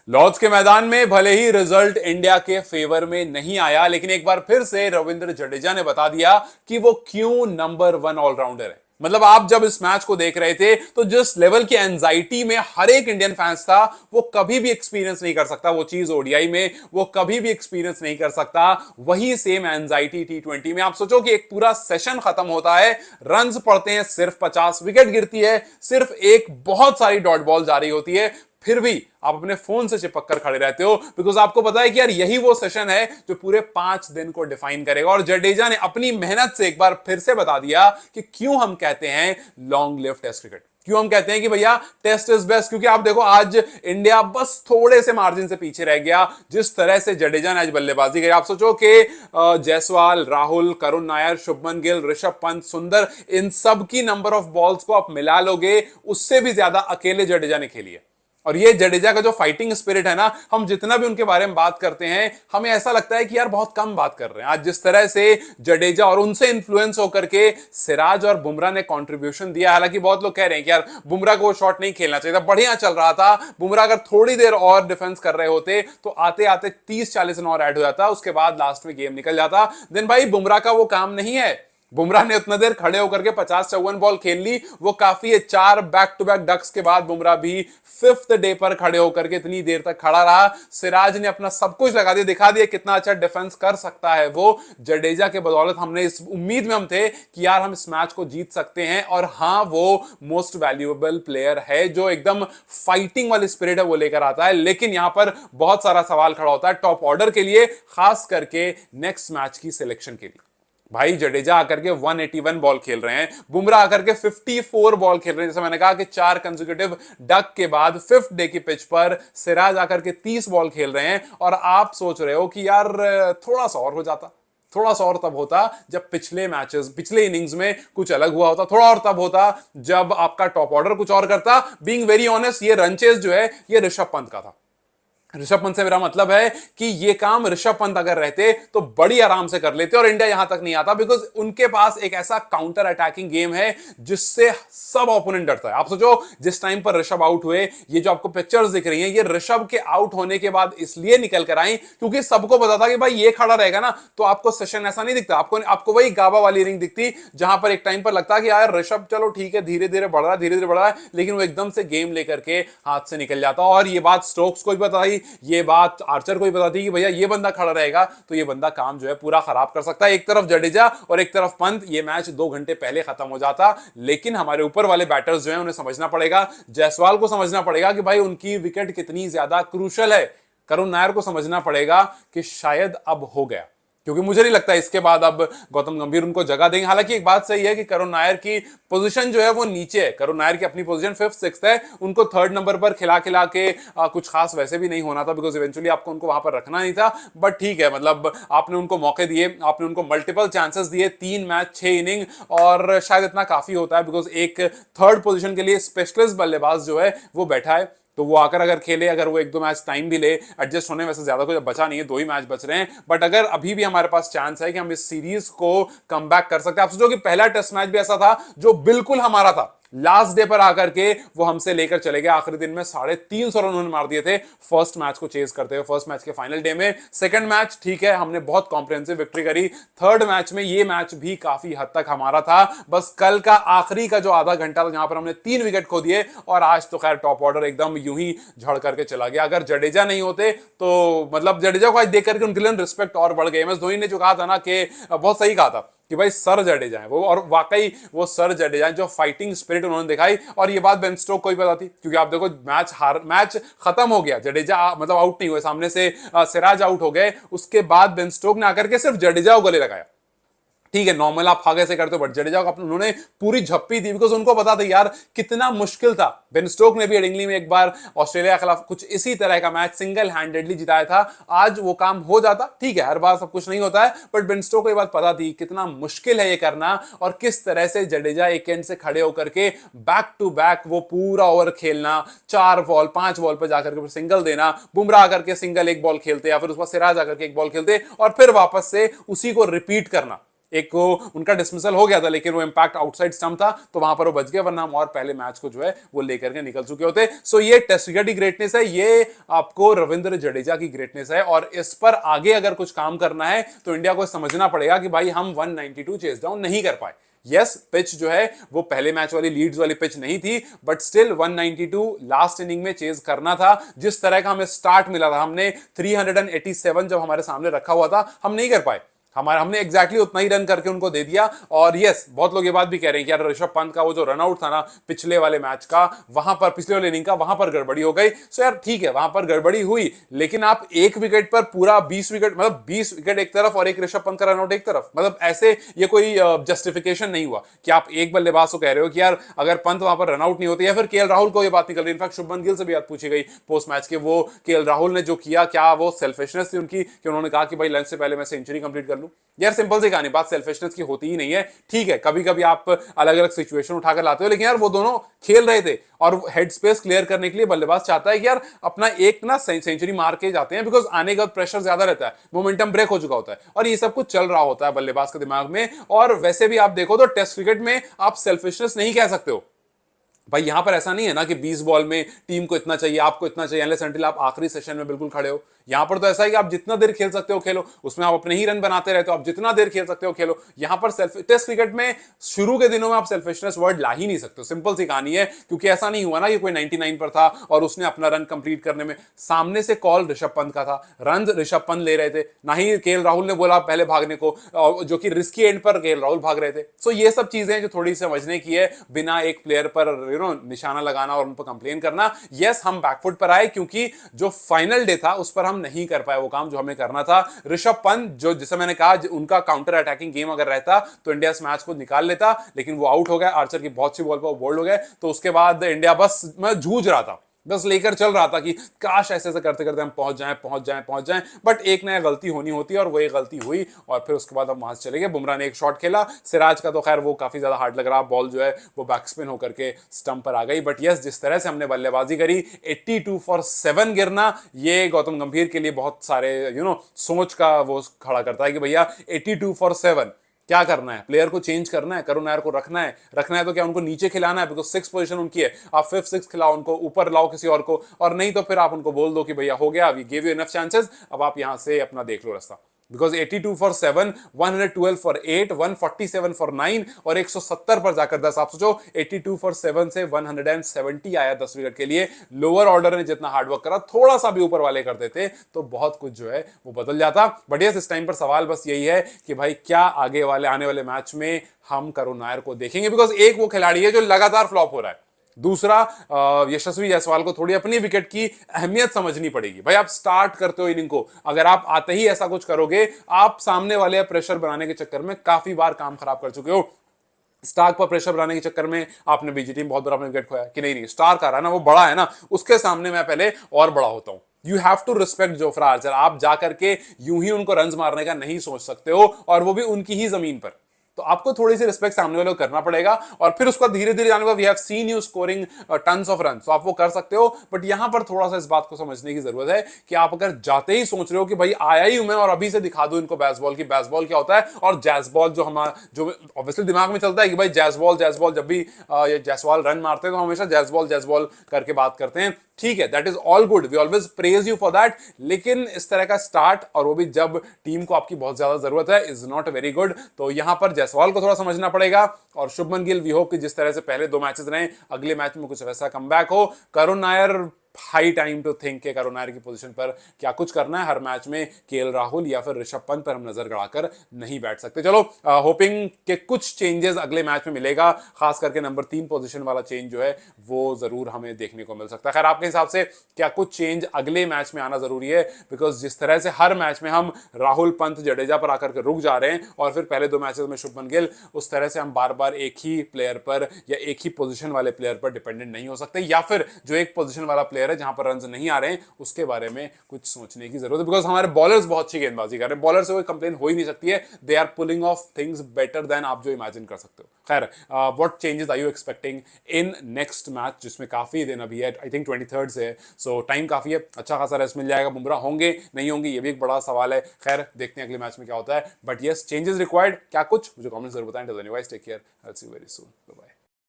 Lord's के मैदान में भले ही रिजल्ट इंडिया के फेवर में नहीं आया, लेकिन एक बार फिर से रविंद्र जडेजा ने बता दिया कि वो क्यों नंबर 1 ऑलराउंडर है। मतलब आप जब इस मैच को देख रहे थे तो जिस लेवल की एंजाइटी में हर एक इंडियन फैंस था, वो कभी भी एक्सपीरियंस नहीं कर सकता वो चीज ओडीआई में, वो कभी भी एक्सपीरियंस नहीं कर सकता वही सेम एंजाइटी टी20 में। आप सोचो कि एक पूरा सेशन खत्म होता है, रन्स पड़ते हैं सिर्फ 50, विकेट गिरती है सिर्फ एक, बहुत सारी डॉट बॉल जारी होती है, फिर भी आप अपने फोन से चिपक कर खड़े रहते हो, बिकॉज आपको पता है कि यार यही वो सेशन है जो पूरे 5 दिन को डिफाइन करेगा। और जडेजा ने अपनी मेहनत से एक बार फिर से बता दिया कि क्यों हम कहते हैं लॉन्ग लिव टेस्ट क्रिकेट, क्यों हम कहते हैं कि भैया टेस्ट इज बेस्ट। क्योंकि आप देखो आज इंडिया बस थोड़े से मार्जिन से पीछे रह गया। जिस तरह से जडेजा ने आज बल्लेबाजी करी, आप सोचो कि जायसवाल, राहुल, करुण नायर, शुभमन गिल, ऋषभ पंत, सुंदर, इन सब की नंबर ऑफ बॉल्स को आप मिला लोगे, उससे भी ज्यादा अकेले जडेजा ने खेली है। और ये जडेजा का जो फाइटिंग स्पिरिट है ना, हम जितना भी उनके बारे में बात करते हैं हमें ऐसा लगता है कि यार बहुत कम बात कर रहे हैं। आज जिस तरह से जडेजा और उनसे इन्फ्लुएंस होकर के सिराज और बुमराह ने कंट्रीब्यूशन दिया, हालांकि बहुत लोग कह रहे हैं कि यार बुमराह को वो शॉट नहीं खेलना चाहिए था, बढ़िया चल रहा था बुमराह, अगर थोड़ी देर और डिफेंस कर रहे होते तो आते आते 30-40 रन और ऐड हो जाता, उसके बाद लास्ट में गेम निकल जाता। देन भाई बुमराह का वो काम नहीं है, बुमराह ने उतना देर खड़े होकर के 50-54 बॉल खेल ली, वो काफी है। 4 बैक टू बैक डक्स के बाद बुमराह भी 5th डे पर खड़े होकर के इतनी देर तक खड़ा रहा। सिराज ने अपना सब कुछ लगा दिया, दिखा दिया कितना अच्छा डिफेंस कर सकता है वो। जडेजा के बदौलत हमने इस उम्मीद में हम थे कि यार हम इस मैच को जीत सकते हैं। और हाँ, वो मोस्ट वैल्यूएबल प्लेयर है जो एकदम फाइटिंग वाली स्पिरिट है वो लेकर आता है। लेकिन यहां पर बहुत सारा सवाल खड़ा होता है टॉप ऑर्डर के लिए, खास करके नेक्स्ट मैच की सिलेक्शन के लिए। भाई जडेजा आकर के 181 बॉल खेल रहे हैं, बुमराह आकर के 54 बॉल खेल रहे हैं। जैसे मैंने कहा कि 4 कंसेक्यूटिव डक के बाद 5th डे की पिच पर सिराज आकर के 30 बॉल खेल रहे हैं। और आप सोच रहे हो कि यार थोड़ा सा और हो जाता, थोड़ा सा और तब होता जब पिछले मैचेस, पिछले इनिंग्स में कुछ अलग हुआ होता, थोड़ा और तब होता जब आपका टॉप ऑर्डर कुछ और करता। बीइंग वेरी ऑनेस्ट, ये रन चेस जो है ये ऋषभ पंत का था। ऋषभ पंत से मेरा मतलब है कि ये काम ऋषभ पंत अगर रहते तो बड़ी आराम से कर लेते और इंडिया यहां तक नहीं आता, बिकॉज उनके पास एक ऐसा काउंटर अटैकिंग गेम है जिससे सब ओपोनेंट डरता है। आप सोचो जिस टाइम पर ऋषभ आउट हुए, ये जो आपको पिक्चर्स दिख रही हैं ये ऋषभ के आउट होने के बाद इसलिए निकल कर आई क्योंकि सबको पता था कि भाई ये खड़ा रहेगा ना तो आपको सेशन ऐसा नहीं दिखता, आपको वही गाबा वाली इनिंग दिखती जहां पर एक टाइम पर लगता कि यार ऋषभ चलो ठीक है धीरे धीरे बढ़ रहा है, धीरे धीरे बढ़ रहा है, लेकिन वो एकदम से गेम लेकर के हाथ से निकल जाता। और ये बात स्टोक्स को भी पता थी, ये बात आर्चर को भी पता थी कि भैया ये बंदा खड़ा रहेगा तो ये बंदा काम जो है पूरा खराब कर सकता है। एक तरफ जडेजा और एक तरफ पंत, ये मैच 2 घंटे पहले खत्म हो जाता। लेकिन हमारे ऊपर वाले बैटर्स जो हैं उन्हें समझना पड़ेगा, जायसवाल को समझना पड़ेगा कि भाई उनकी विकेट कितनी ज्यादा क्रूशल है, करुण नायर को समझना पड़ेगा कि शायद अब हो गया, क्योंकि मुझे नहीं लगता इसके बाद अब गौतम गंभीर उनको जगह देंगे। हालांकि एक बात सही है कि करुण नायर की पोजीशन जो है वो नीचे है, करुण नायर की अपनी पोजीशन 5th 6th है, उनको 3rd नंबर पर खिला खिला के कुछ खास वैसे भी नहीं होना था, बिकॉज इवेंचुअली आपको उनको वहां पर रखना नहीं था। बट ठीक है, मतलब आपने उनको मौके दिए, आपने उनको मल्टीपल चांसेस दिए, 3 मैच 6 इनिंग, और शायद इतना काफी होता है बिकॉज एक 3rd पोजीशन के लिए स्पेशलिस्ट बल्लेबाज जो है वो बैठा है, तो वो आकर अगर खेले, अगर वो 1-2 मैच टाइम भी ले एडजस्ट होने, वैसे ज्यादा कुछ बचा नहीं है, 2 ही मैच बच रहे हैं, बट अगर अभी भी हमारे पास चांस है कि हम इस सीरीज को कम बैक कर सकते हैं। आप सोचो कि पहला टेस्ट मैच भी ऐसा था जो बिल्कुल हमारा था, लास्ट डे पर आकर के वो हमसे लेकर चले गए, आखिरी दिन में 350 रन उन्होंने मार दिए थे फर्स्ट मैच को चेज करते हुए, फर्स्ट मैच के फाइनल डे में। सेकंड मैच ठीक है, हमने बहुत कॉम्प्रिहेंसिव विक्ट्री करी, 3rd मैच में ये मैच भी काफी हद तक हमारा था, बस कल का आखिरी का जो आधा घंटा था जहां पर हमने 3 विकेट खो दिए, और आज तो खैर टॉप ऑर्डर एकदम यूं ही झड़ करके चला गया। अगर जडेजा नहीं होते तो मतलब जडेजा को आज देख करके उनके लिए रिस्पेक्ट और बढ़ गई। एमएस धोनी ने जो कहा था ना कि बहुत सही कहा था कि भाई सर जडेजा है वो, और वाकई वो सर जडेजा है, जो फाइटिंग स्पिरिट उन्होंने दिखाई। और ये बात बेन स्टोक को भी पता थी, क्योंकि आप देखो मैच खत्म हो गया, जडेजा मतलब आउट नहीं हुए, सामने से सिराज आउट हो गए, उसके बाद बेन स्टोक ने आकर के सिर्फ जडेजा को गले लगाया। ठीक है, नॉर्मल आप आगे से करते हो, बट जडेजा को उन्होंने पूरी झप्पी दी, बिकॉज उनको पता था यार कितना मुश्किल था। बेन स्टोक ने भी हेडिंगली में एक बार ऑस्ट्रेलिया के खिलाफ कुछ इसी तरह का मैच सिंगल हैंडेडली जिताया था, आज वो काम हो जाता। ठीक है, हर बार सब कुछ नहीं होता है, बट बेन स्टोक को ये बात पता थी कितना मुश्किल है ये करना, और किस तरह से जडेजा एक एंड से खड़े होकर के बैक टू बैक वो पूरा ओवर खेलना, 4 बॉल 5 बॉल पर जाकर के सिंगल देना, बुमराह आकर के सिंगल 1 बॉल खेलते, या फिर उस पर सिराज आकर के 1 बॉल खेलते, और फिर वापस से उसी को रिपीट करना। एक को उनका डिसमिसल हो गया था, लेकिन वो इंपैक्ट आउटसाइड स्टंप था, तो वहां पर वो बच गए, वरना हम और पहले मैच को जो है वो लेकर के निकल चुके होते। सो ये टेस्ट क्रिकेट की ग्रेटनेस है, ये आपको रविंद्र जडेजा की ग्रेटनेस है, और इस पर आगे अगर कुछ काम करना है तो इंडिया को समझना पड़ेगा कि भाई हम 192 चेस डाउन नहीं कर पाए। यस, पिच जो है वो पहले मैच वाली लीड्स वाली पिच नहीं थी, बट स्टिल 192 लास्ट इनिंग में चेज करना था। जिस तरह का हमें स्टार्ट मिला था, हमने 387 जब हमारे सामने रखा हुआ था, हम नहीं कर पाए। हमने एग्जैक्टली उतना ही रन करके उनको दे दिया। और यस, बहुत लोग ये बात भी कह रहे हैं कि यार ऋषभ पंत का वो जो रनआउट था ना पिछले वाले मैच का, वहां पर पिछले वाले इनिंग का, वहां पर गड़बड़ी हो गई। सो यार ठीक है, वहां पर गड़बड़ी हुई, लेकिन आप एक विकेट पर पूरा 20 विकेट, मतलब 20 विकेट एक तरफ और एक ऋषभ पंत का रनआउट एक तरफ, मतलब ऐसे ये कोई जस्टिफिकेशन नहीं हुआ कि आप एक बल्लेबाज को कह रहे हो कि यार अगर पंत वहां पर रनआउट नहीं होते, या फिर केएल राहुल को ये बात निकल रही। इनफैक्ट शुभमन गिल से भी बात पूछी गई पोस्ट मैच के, वो केएल राहुल ने जो किया, क्या वो सेल्फिशनेस थी उनकी कि उन्होंने कहा कि भाई लंच से पहले मैं सेंचुरी कंप्लीट कर लूं। यार सिंपल सी कहानी, बात सेल्फिशनेस की होती ही नहीं है। ठीक है, कभी कभी आप अलग अलग सिचुएशन उठाकर लाते हो, लेकिन यार वो दोनों खेल रहे थे, और हेड स्पेस क्लियर करने के लिए बल्लेबाज चाहता है कि यार अपना एक ना सेंचुरी मार के जाते हैं, बिकॉज आने का प्रेशर ज्यादा रहता है, मोमेंटम ब्रेक हो चुका होता है, और ये सब कुछ चल रहा होता है बल्लेबाज के दिमाग में। और वैसे भी आप देखो तो टेस्ट क्रिकेट में आप सेल्फिशनेस नहीं कह सकते हो भाई। यहां पर ऐसा नहीं है ना कि 20 बॉल में टीम को इतना चाहिए, आपको इतना चाहिए, अनलेस अनटिल आप आखिरी सेशन में बिल्कुल खड़े हो। यहां पर तो ऐसा है कि आप जितना देर खेल सकते हो खेलो, उसमें आप अपने ही रन बनाते रहते हो, आप जितना देर खेल सकते हो खेलो। यहां पर टेस्ट क्रिकेट में शुरू के दिनों में आप सेल्फिशनेस वर्ड ला ही नहीं सकते, सिंपल सी कहानी है। क्योंकि ऐसा नहीं हुआ ना कि कोई 99 पर था और उसने अपना रन कंप्लीट करने में, सामने से कॉल ऋषभ पंत का था, रन ऋषभ पंत ले रहे थे, ना ही केएल राहुल ने बोला पहले भागने को, जो कि रिस्की एंड पर केएल राहुल भाग रहे थे। सो ये सब चीजें जो थोड़ी समझने की है, बिना एक प्लेयर पर निशाना लगाना और उन पर कंप्लेन करना। यस, हम बैकफुट पर आए क्योंकि जो फाइनल डे था उस पर हम नहीं कर पाए वो काम जो हमें करना था। ऋषभ पंत जो, जैसे मैंने कहा, उनका काउंटर अटैकिंग गेम अगर रहता तो इंडिया इस मैच को निकाल लेता, लेकिन वो आउट हो गया, आर्चर की बहुत सी बॉल पर बोल्ड हो गए। तो उसके बाद इंडिया बस जूझ रहा था, बस लेकर चल रहा था कि काश ऐसे ऐसे करते करते हम पहुंच जाएं। बट एक नया गलती होनी होती है, और वो एक गलती हुई, और फिर उसके बाद हम वहां से चले गए। बुमराह ने एक शॉट खेला, सिराज का तो खैर वो काफी ज्यादा हार्ड लग रहा, बॉल जो है वो बैकस्पिन होकर के स्टंप पर आ गई। बट यस, जिस तरह से हमने बल्लेबाजी करी, 82 फॉर 7 गिरना, ये गौतम गंभीर के लिए बहुत सारे सोच का वो खड़ा करता है कि भैया 82 फॉर 7 क्या करना है, प्लेयर को चेंज करना है, करुण नायर को रखना है तो क्या उनको नीचे खिलाना है, बिकॉज 6 पोजीशन उनकी है, आप 5th 6th खिलाओ उनको, ऊपर लाओ किसी और को, और नहीं तो फिर आप उनको बोल दो कि भैया हो गया, we give you enough chances, अब आप यहां से अपना देख लो रास्ता। बिकॉज 82 फॉर 7, 112 फॉर 8, 147 फॉर 9 और 170 पर जाकर 10। आप सोचो 82 फॉर 7 से 170 आया 10 विकेट के लिए। लोअर ऑर्डर ने जितना हार्डवर्क करा, थोड़ा सा भी ऊपर वाले करते थे तो बहुत कुछ जो है वो बदल जाता। बट यस, इस टाइम पर सवाल बस यही है कि भाई क्या आगे वाले आने वाले मैच में हम करुण नायर को देखेंगे, बिकॉज एक वो खिलाड़ी है जो लगातार फ्लॉप हो रहा है, दूसरा यशस्वी जायसवाल को थोड़ी अपनी विकेट की अहमियत समझनी पड़ेगी। भाई आप स्टार्ट करते हो इनिंग को, अगर आप आते ही ऐसा कुछ करोगे, आप सामने वाले प्रेशर बनाने के चक्कर में काफी बार काम खराब कर चुके हो। स्टार्क पर प्रेशर बनाने के चक्कर में आपने बीजी टीम बहुत बड़ा अपने विकेट खोया कि नहीं, स्टार्क आ रहा है ना, वो बड़ा है ना, उसके सामने मैं पहले और बड़ा होता हूं। You have to respect Jofra Archer. आप जाकर के यूं ही उनको रन मारने का नहीं सोच सकते हो, और वो भी उनकी ही जमीन पर। तो आपको थोड़ी सी रिस्पेक्ट सामने वाले को करना पड़ेगा, और फिर उसका धीरे धीरे जाने का we have seen you scoring tons of run, तो आप वो कर सकते हो। बट यहां पर थोड़ा सा इस बात को समझने की जरूरत है कि आप अगर जाते ही सोच रहे हो कि भाई आया ही हूं मैं और अभी से दिखा दूं इनको बेसबॉल की, बेसबॉल क्या होता है, और जैसबॉल जो हमारा जो ऑब्वियसली दिमाग में चलता है कि भाई जैसबॉल, जब भी ये जायसवाल रन मारते हैं तो हमेशा जैसबॉल करके बात करते हैं। ठीक है, that is all good, we always praise you for that, लेकिन इस तरह का स्टार्ट, और वो भी जब टीम को आपकी बहुत ज्यादा जरूरत है, इज नॉट वेरी गुड। तो यहां पर जायसवाल को थोड़ा समझना पड़ेगा, और शुभमन गिल वी होप कि जिस तरह से पहले 2 मैचेस रहे, अगले मैच में कुछ वैसा कमबैक हो। Karun Nair, high time to think के करुण नायर की पोजीशन पर क्या कुछ करना है। हर मैच में केएल राहुल या फिर ऋषभ पंत पर हम नजर गड़ाकर नहीं बैठ सकते। चलो, होपिंग के कुछ चेंजेस अगले मैच में मिलेगा, खास करके नंबर 3 पोजीशन वाला चेंज जो है वो जरूर हमें देखने को मिल सकता है। खैर, आपके हिसाब से क्या कुछ चेंज अगले मैच में आना जरूरी है, बिकॉज जिस तरह से हर मैच में हम राहुल, पंत, जडेजा पर आकर के रुक जा रहे हैं, और फिर पहले 2 मैचेस में शुभमन गिल, उस तरह से हम बार बार एक ही प्लेयर पर या एक ही पोजीशन वाले प्लेयर पर डिपेंडेंट नहीं हो सकते, या फिर जो एक पोजीशन वाला प्लेयर प्लेयर है जहां पर रन नहीं आ रहे हैं, उसके बारे में कुछ सोचने की जरूरत है, बिकॉज हमारे बॉलर्स बहुत अच्छी गेंदबाजी कर रहे हैं, बॉलर से कोई कंप्लेन हो ही नहीं सकती है, they are pulling off things better than आप जो इमेजिन कर सकते हो। खैर, what changes are you expecting in next match, जिसमें काफी दिन अभी है, आई थिंक 23rd से है, सो टाइम काफी है, अच्छा खासा रेस्ट मिल जाएगा। बुमराह होंगे नहीं होंगे ये भी एक बड़ा सवाल है, खैर देखते हैं अगले मैच में क्या होता है, बट यस चेंजेस रिक्वायर्ड क्या कुछ मुझे कमेंट्स जरूर बताएं। Till then guys take care, I will see you very soon, bye bye.